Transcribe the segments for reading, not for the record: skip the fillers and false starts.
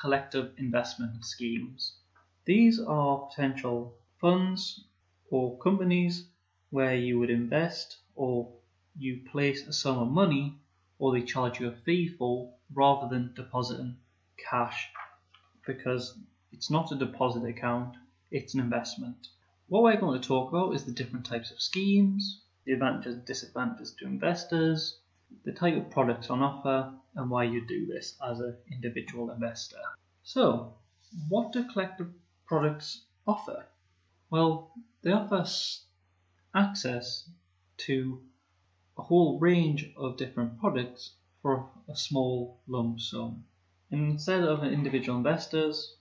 collective investment schemes. These are potential funds or companies where you would invest or you place a sum of money or they charge you a fee for rather than depositing cash, because it's not a deposit account, it's an investment. What we're going to talk about is the different types of schemes, the advantages and disadvantages to investors, the type of products on offer, and why you do this as an individual investor. So, what do collective products offer? Well, they offer access to a whole range of different products for a small lump sum. And instead of individual investors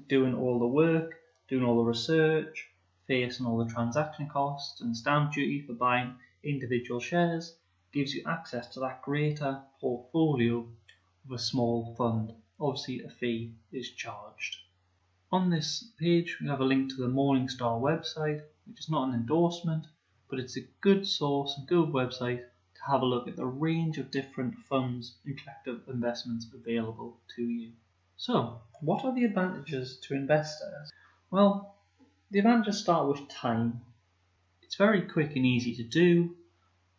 doing all the work, doing all the research, facing all the transaction costs and stamp duty for buying individual shares, gives you access to that greater portfolio of a small fund. Obviously, a fee is charged. On this page, we have a link to the Morningstar website, which is not an endorsement, but it's a good source and good website to have a look at the range of different funds and collective investments available to you. So, what are the advantages to investors? Well, the advantages start with time. It's very quick and easy to do.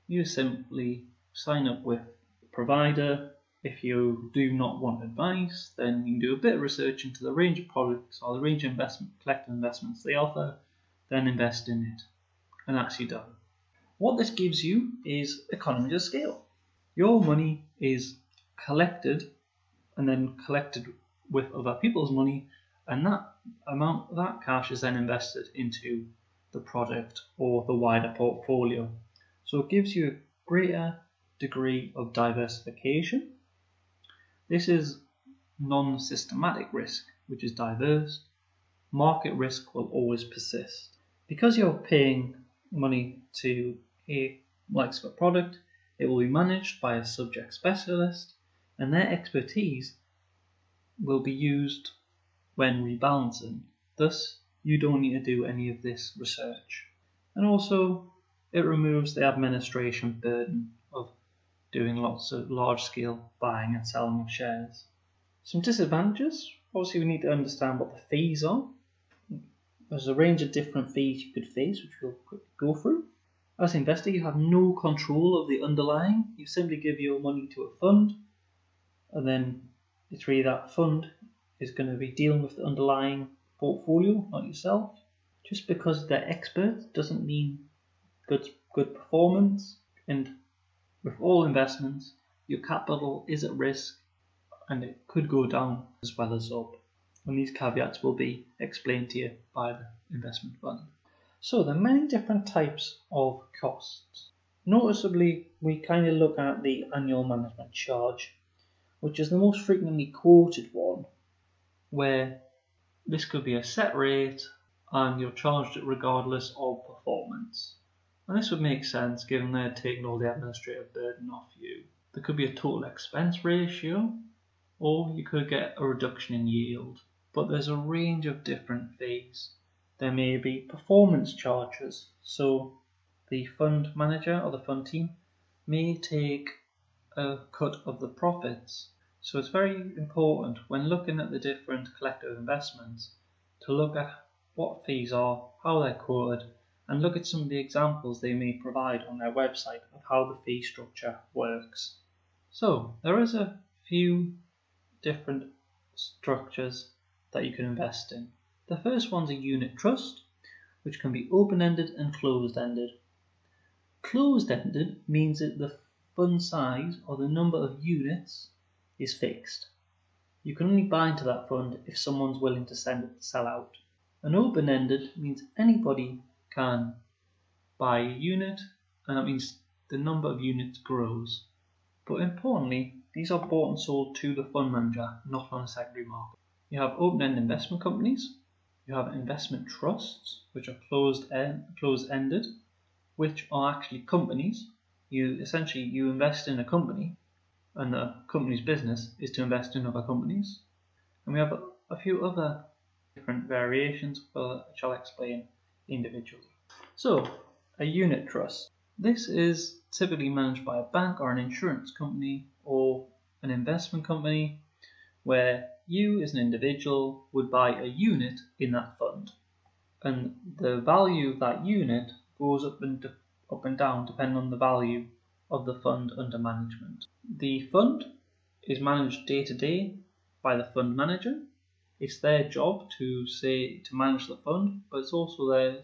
You simply sign up with the provider. If you do not want advice, then you can do a bit of research into the range of products or the range of collective investments they offer, then invest in it, and that's you done. What this gives you is economies of scale. Your money is collected and then collected with other people's money, and that cash is then invested into the product or the wider portfolio. So it gives you a greater degree of diversification. This is non-systematic risk, which is diverse. Market risk will always persist. Because you're paying money to a likes of a product, it will be managed by a subject specialist, and their expertise will be used when rebalancing. Thus, you don't need to do any of this research. And also, it removes the administration burden of doing lots of large-scale buying and selling of shares. Some disadvantages. Obviously, we need to understand what the fees are. There's a range of different fees you could face, which we'll quickly go through. As an investor, you have no control of the underlying. You simply give your money to a fund, and then it's really that fund is going to be dealing with the underlying portfolio, not yourself. Just because they're experts doesn't mean good performance. And with all investments, your capital is at risk, and it could go down as well as up. And these caveats will be explained to you by the investment fund. So there are many different types of costs. Noticeably, we kind of look at the annual management charge, which is the most frequently quoted one, where this could be a set rate and you're charged it regardless of performance. And this would make sense given they're taking all the administrative burden off you. There could be a total expense ratio, or you could get a reduction in yield. But there's a range of different fees. There may be performance charges, so the fund manager or the fund team may take a cut of the profits. So it's very important when looking at the different collective investments to look at what fees are, how they're quoted, and look at some of the examples they may provide on their website of how the fee structure works. So there is a few different structures that you can invest in. The first one's a unit trust, which can be open-ended and closed-ended. Closed-ended means that the fund size or the number of units is fixed. You can only buy into that fund if someone's willing to sell out. And open-ended means anybody can buy a unit, and that means the number of units grows. But importantly, these are bought and sold to the fund manager, not on a secondary market. You have open-end investment companies. You have investment trusts, which are closed-ended, which are actually companies. You invest in a company, and the company's business is to invest in other companies. And we have a few other different variations, which I'll explain individually. So, a unit trust. This is typically managed by a bank or an insurance company or an investment company, where you as an individual would buy a unit in that fund. And the value of that unit goes up and down depending on the value of the fund under management. The fund is managed day to day by the fund manager. It's their job to manage the fund, but it's also there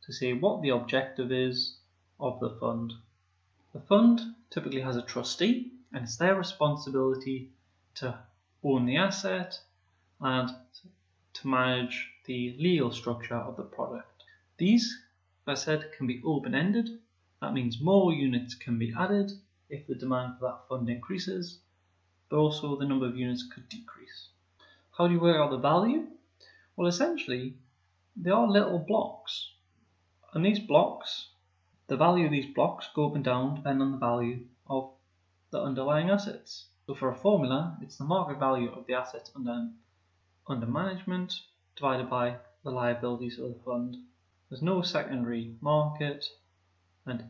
to say what the objective is of the fund. The fund typically has a trustee, and it's their responsibility to own the asset and to manage the legal structure of the product. These, as I said, can be open-ended. That means more units can be added if the demand for that fund increases, but also the number of units could decrease. How do you work out the value? Well, essentially, they are little blocks. And these blocks, the value of these blocks go up and down depending on the value of the underlying assets. So for a formula, it's the market value of the assets under management divided by the liabilities of the fund. There's no secondary market, and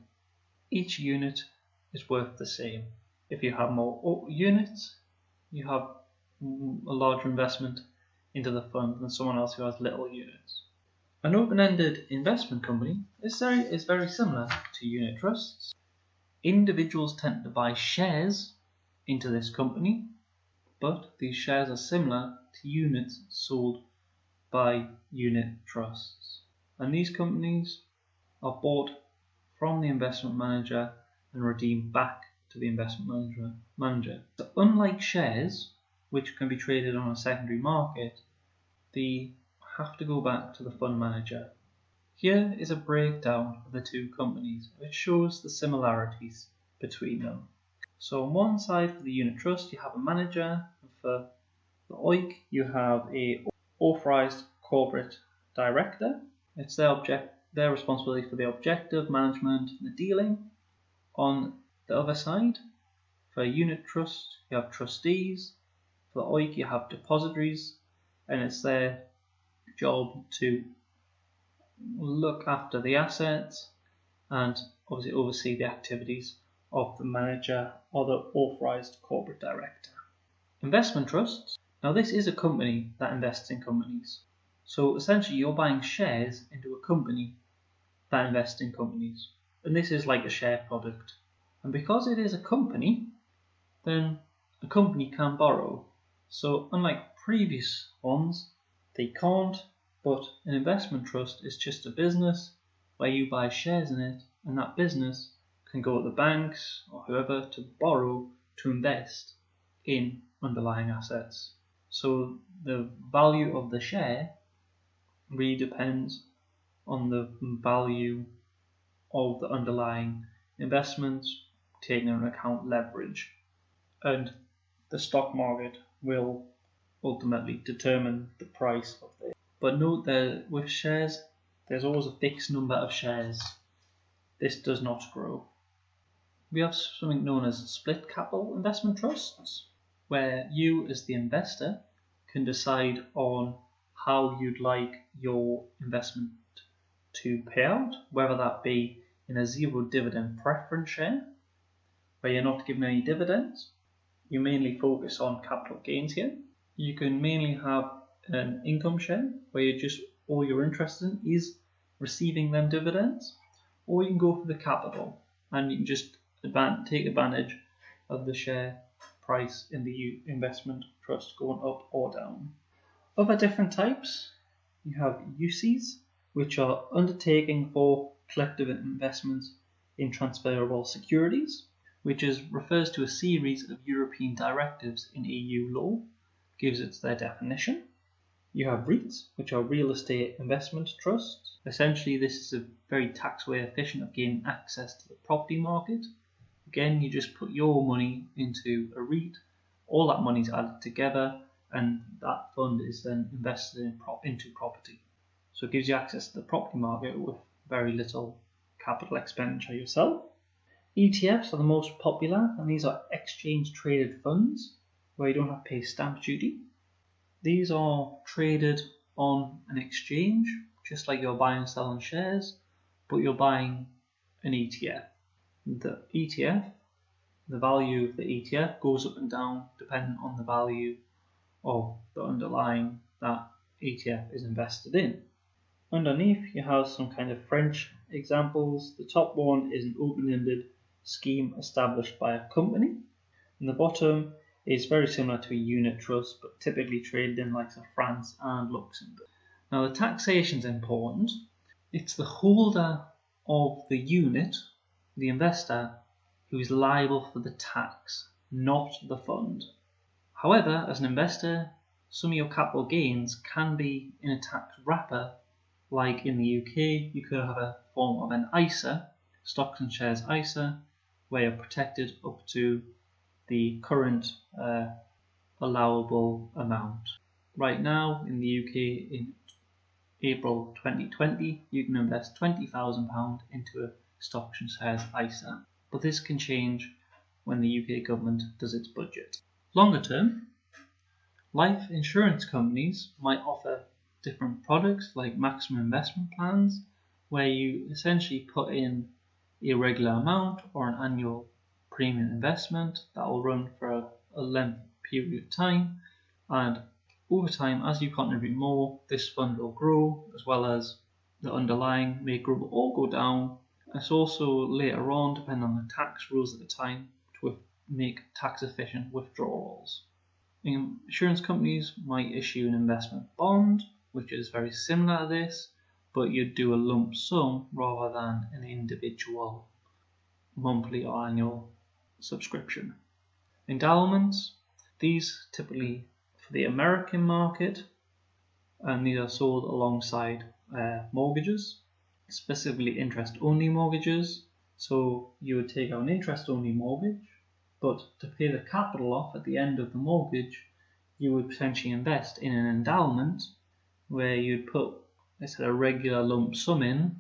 each unit is worth the same. If you have more units, you have a larger investment into the fund than someone else who has little units. An open-ended investment company is very similar to unit trusts. Individuals tend to buy shares into this company, but these shares are similar to units sold by unit trusts. And these companies are bought from the investment manager and redeemed back to the investment manager. So unlike shares, which can be traded on a secondary market, they have to go back to the fund manager. Here is a breakdown of the two companies, which shows the similarities between them. So on one side for the unit trust, you have a manager, and for the OEIC, you have a authorized corporate director. It's their responsibility for the objective, management, and the dealing. On the other side, for a unit trust, you have trustees. For the OEIC, you have depositories, and it's their job to look after the assets and obviously oversee the activities of the manager or the authorized corporate director. Investment trusts. Now this is a company that invests in companies. So essentially you're buying shares into a company that invests in companies. And this is like a share product. And because it is a company, then a company can borrow. So unlike previous ones, they can't, but an investment trust is just a business where you buy shares in it, and that business can go to the banks or whoever to borrow to invest in underlying assets. So the value of the share really depends on the value of the underlying investments, taking into account leverage. And the stock market will ultimately determine the price of it. But note that with shares, there's always a fixed number of shares. This does not grow. We have something known as split capital investment trusts, where you as the investor can decide on how you'd like your investment to pay out, whether that be in a zero dividend preference share, where you're not given any dividends. You mainly focus on capital gains here. You can mainly have an income share, where all you're interested in is receiving them dividends, or you can go for the capital, and you can just take advantage of the share price in the investment trust going up or down. Other different types, you have UCs, which are undertaking for collective investments in transferable securities, which refers to a series of European directives in EU law, gives it their definition. You have REITs, which are real estate investment trusts. Essentially, this is a very tax-way efficient of gaining access to the property market. Again, you just put your money into a REIT, all that money is added together, and that fund is then invested into property. So it gives you access to the property market with very little capital expenditure yourself. ETFs are the most popular, and these are exchange-traded funds where you don't have to pay stamp duty. These are traded on an exchange, just like you're buying and selling shares, but you're buying an ETF. The ETF, the value of the ETF goes up and down depending on the value of the underlying that ETF is invested in. Underneath you have some kind of French examples. The top one is an open-ended scheme established by a company, and the bottom is very similar to a unit trust but typically traded in likes of France and Luxembourg. Now the taxation is important. It's the holder of the unit, the investor, who is liable for the tax, not the fund. However, as an investor, some of your capital gains can be in a tax wrapper. Like in the UK, you could have a form of an ISA, stocks and shares ISA, where you're protected up to the current allowable amount. Right now in the UK, in April 2020, you can invest £20,000 into a stocks and shares ISA, but this can change when the UK government does its budget. Longer term, life insurance companies might offer different products like maximum investment plans, where you essentially put in a regular amount or an annual premium investment that will run for a length period of time, and over time, as you contribute more, this fund will grow, as well as the underlying may grow or go down. It's also later on, depending on the tax rules at the time, to make tax efficient withdrawals. Insurance companies might issue an investment bond, which is very similar to this, but you'd do a lump sum rather than an individual monthly or annual subscription. Endowments, these typically for the American market, and these are sold alongside mortgages, specifically interest-only mortgages. So you would take out an interest-only mortgage, but to pay the capital off at the end of the mortgage, you would potentially invest in an endowment where you'd put, let's say, a regular lump sum in,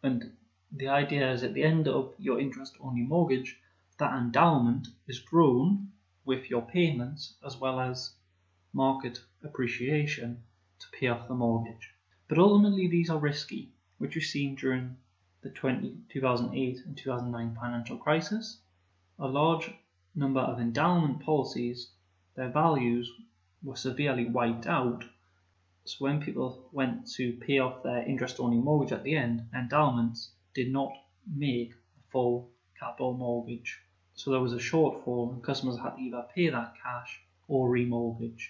and the idea is at the end of your interest-only mortgage, that endowment is grown with your payments as well as market appreciation to pay off the mortgage. But ultimately these are risky, which we've seen during the 2008 and 2009 financial crisis. A large number of endowment policies, their values were severely wiped out. So when people went to pay off their interest-only mortgage at the end, endowments did not make the full capital mortgage. So there was a shortfall and customers had to either pay that cash or remortgage.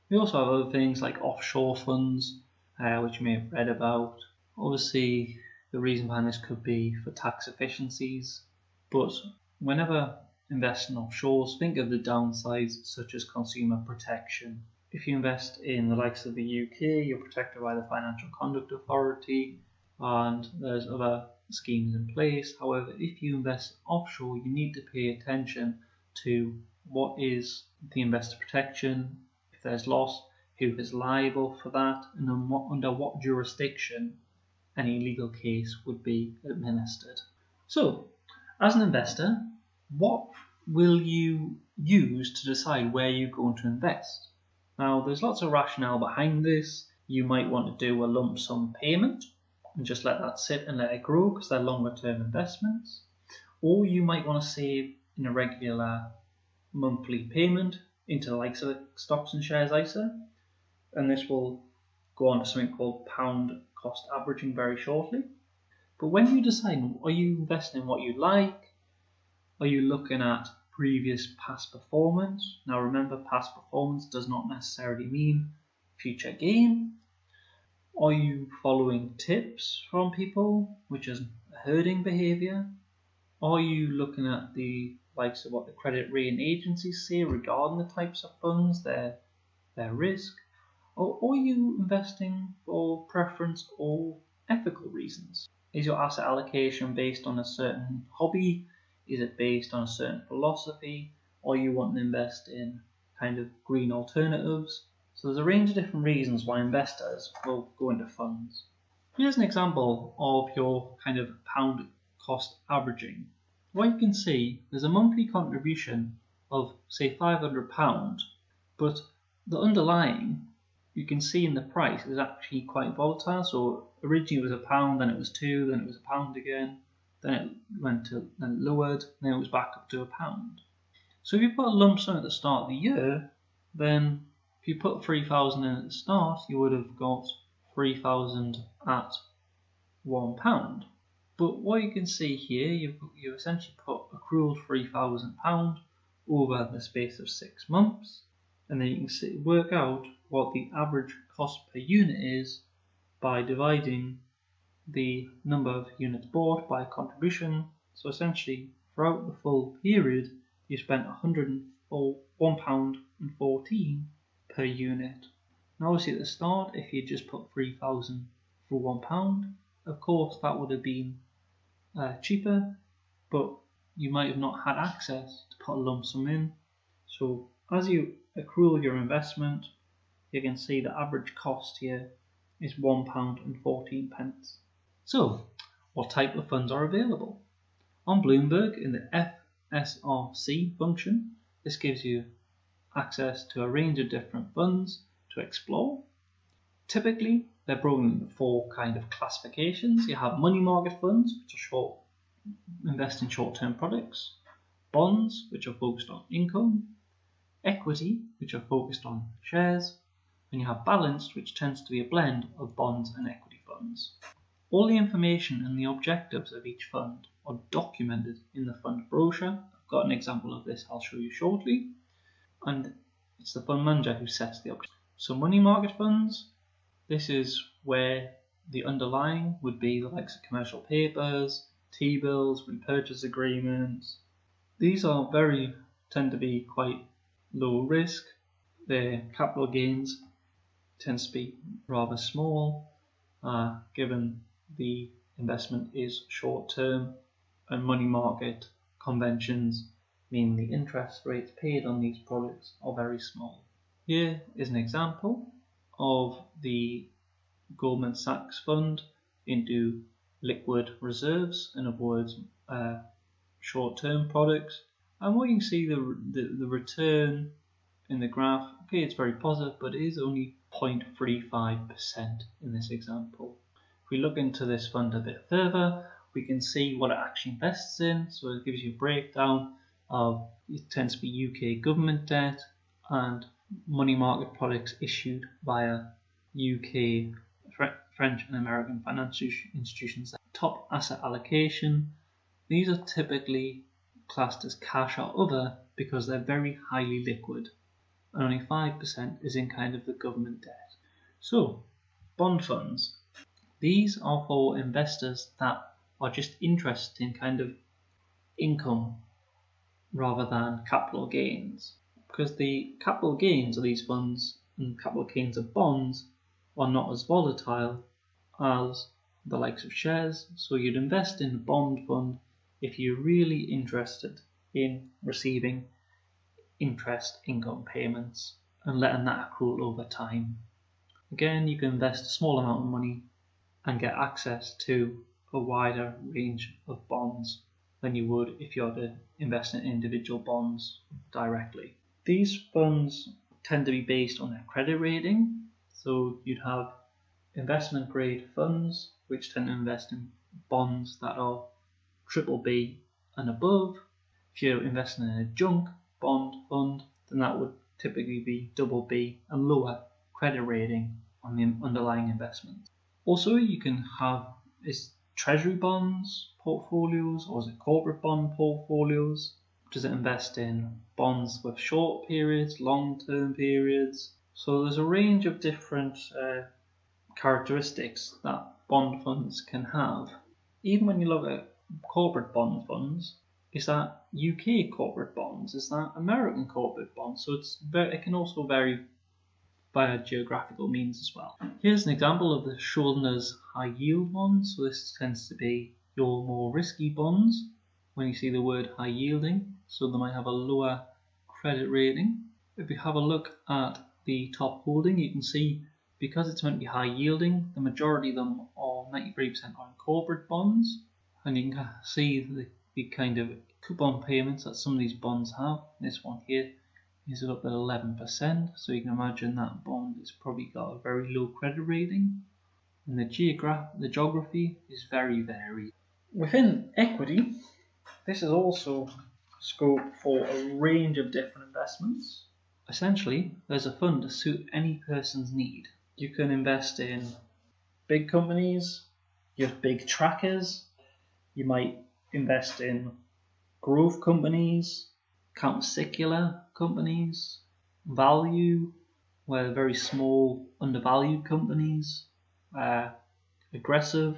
We also have other things like offshore funds, which you may have read about. Obviously, the reason behind this could be for tax efficiencies, but whenever investing offshore, think of the downsides such as consumer protection. If you invest in the likes of the UK, you're protected by the Financial Conduct Authority, and there's other schemes in place. However, if you invest offshore, you need to pay attention to what is the investor protection, if there's loss, who is liable for that, and under what jurisdiction any legal case would be administered. So, as an investor, what will you use to decide where you're going to invest? Now, there's lots of rationale behind this. You might want to do a lump sum payment and just let that sit and let it grow because they're longer term investments. Or you might want to save in a regular monthly payment into the likes of stocks and shares ISA. And this will go on to something called pound cost averaging very shortly. But when you decide, are you investing in what you like? Are you looking at previous past performance? Now remember, past performance does not necessarily mean future gain. Are you following tips from people, which is herding behavior? Are you looking at the likes of what the credit rating agencies say regarding the types of funds, their risk? Or are you investing for preference or ethical reasons? Is your asset allocation based on a certain hobby? Is it based on a certain philosophy? Or you want to invest in kind of green alternatives? So there's a range of different reasons why investors will go into funds. Here's an example of your kind of pound cost averaging. What you can see, there's a monthly contribution of say £500, but the underlying, you can see in the price, is actually quite volatile. So originally it was £1, then it was £2, then it was £1 again, then it lowered, then it was back up to £1. So if you put a lump sum at the start of the year, then If you put 3,000 in at the start, you would have got 3,000 at £1. But what you can see here, you essentially put accrued £3,000 over the space of 6 months, and then you can work out what the average cost per unit is by dividing the number of units bought by contribution. So essentially, throughout the full period, you spent £1.14 per unit. Now obviously at the start, if you just put 3,000 for £1, of course that would have been cheaper, but you might have not had access to put a lump sum in. So as you accrue your investment, you can see the average cost here is £1.14. So what type of funds are available? On Bloomberg, in the FSRC function, this gives you access to a range of different funds to explore. Typically, they're broken into 4 kind of classifications. You have money market funds, which are invest in short-term products, bonds, which are focused on income, equity, which are focused on shares, and you have balanced, which tends to be a blend of bonds and equity funds. All the information and the objectives of each fund are documented in the fund brochure. I've got an example of this I'll show you shortly, and it's the fund manager who sets the objective. So money market funds, this is where the underlying would be the likes of commercial papers, T-bills, repurchase agreements. These tend to be quite low risk. Their capital gains tends to be rather small, given the investment is short term, and money market conventions mean the interest rates paid on these products are very small. Here is an example of the Goldman Sachs fund into liquid reserves, in other words, short-term products. And what you can see, the return in the graph, okay, it's very positive, but it is only 0.35% in this example. If we look into this fund a bit further, we can see what it actually invests in. So it gives you a breakdown of, it tends to be UK government debt and money market products issued via UK, French and American financial institutions. Top asset allocation, these are typically classed as cash or other because they're very highly liquid, and only 5% is in kind of the government debt. So bond funds, these are for investors that are just interested in kind of income rather than capital gains, because the capital gains of these funds and capital gains of bonds are not as volatile as the likes of shares. So you'd invest in a bond fund if you're really interested in receiving interest income payments and letting that accrue over time. Again, you can invest a small amount of money and get access to a wider range of bonds than you would if you were to invest in individual bonds directly. These funds tend to be based on their credit rating. So you'd have investment grade funds which tend to invest in bonds that are BBB and above. If you're investing in a junk bond fund, then that would typically be BB and lower credit rating on the underlying investments. Also, you can have treasury bonds portfolios, or is it corporate bond portfolios? Does it invest in bonds with short periods, long-term periods? So there's a range of different characteristics that bond funds can have. Even when you look at corporate bond funds, is that UK corporate bonds? Is that American corporate bonds? So it can also vary via geographical means as well. Here's an example of the Schuldner's high yield bonds. So this tends to be your more risky bonds when you see the word high yielding. So they might have a lower credit rating. If you have a look at the top holding, you can see because it's meant to be high yielding, the majority of them are 93% on corporate bonds, and you can see the kind of coupon payments that some of these bonds have. This one here is up at 11%, so you can imagine that bond has probably got a very low credit rating, and the geography is very varied. Within equity, this is also scope for a range of different investments. Essentially, there's a fund to suit any person's need. You can invest in big companies, you have big trackers, you might invest in growth companies, counter-cyclical companies, value, where very small, undervalued companies, aggressive,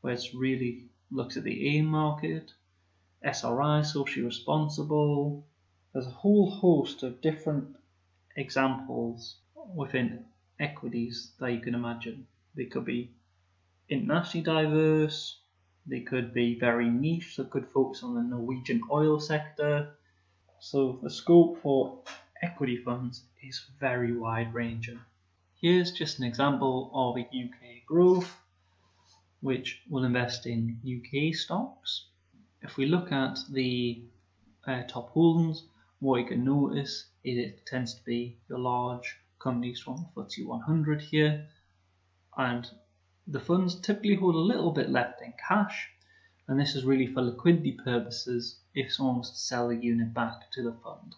where it really looks at the AIM market, SRI, socially responsible. There's a whole host of different examples within equities that you can imagine. They could be internationally diverse, they could be very niche, so could focus on the Norwegian oil sector. So the scope for equity funds is very wide ranging. Here's just an example of a UK growth, which will invest in UK stocks. If we look at the top holdings, what you can notice is it tends to be your large companies from the FTSE 100 here, and the funds typically hold a little bit left in cash, and this is really for liquidity purposes if someone wants to sell a unit back to the fund.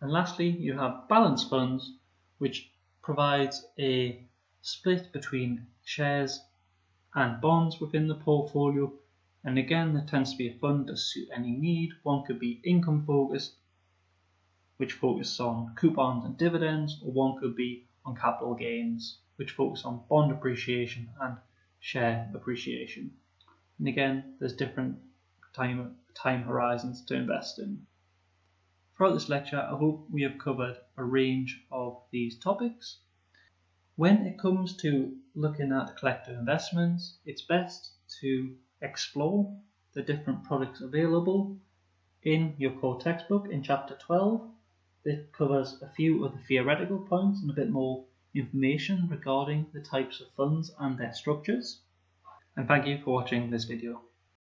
And lastly, you have balanced funds, which provides a split between shares and bonds within the portfolio. And again, there tends to be a fund to suit any need. One could be income focused, which focuses on coupons and dividends, or one could be on capital gains, which focus on bond appreciation and share appreciation. And again, there's different time horizons to invest in. Throughout this lecture, I hope we have covered a range of these topics. When it comes to looking at collective investments, it's best to explore the different products available in your core textbook in chapter 12. It covers a few of the theoretical points and a bit more information regarding the types of funds and their structures. And thank you for watching this video.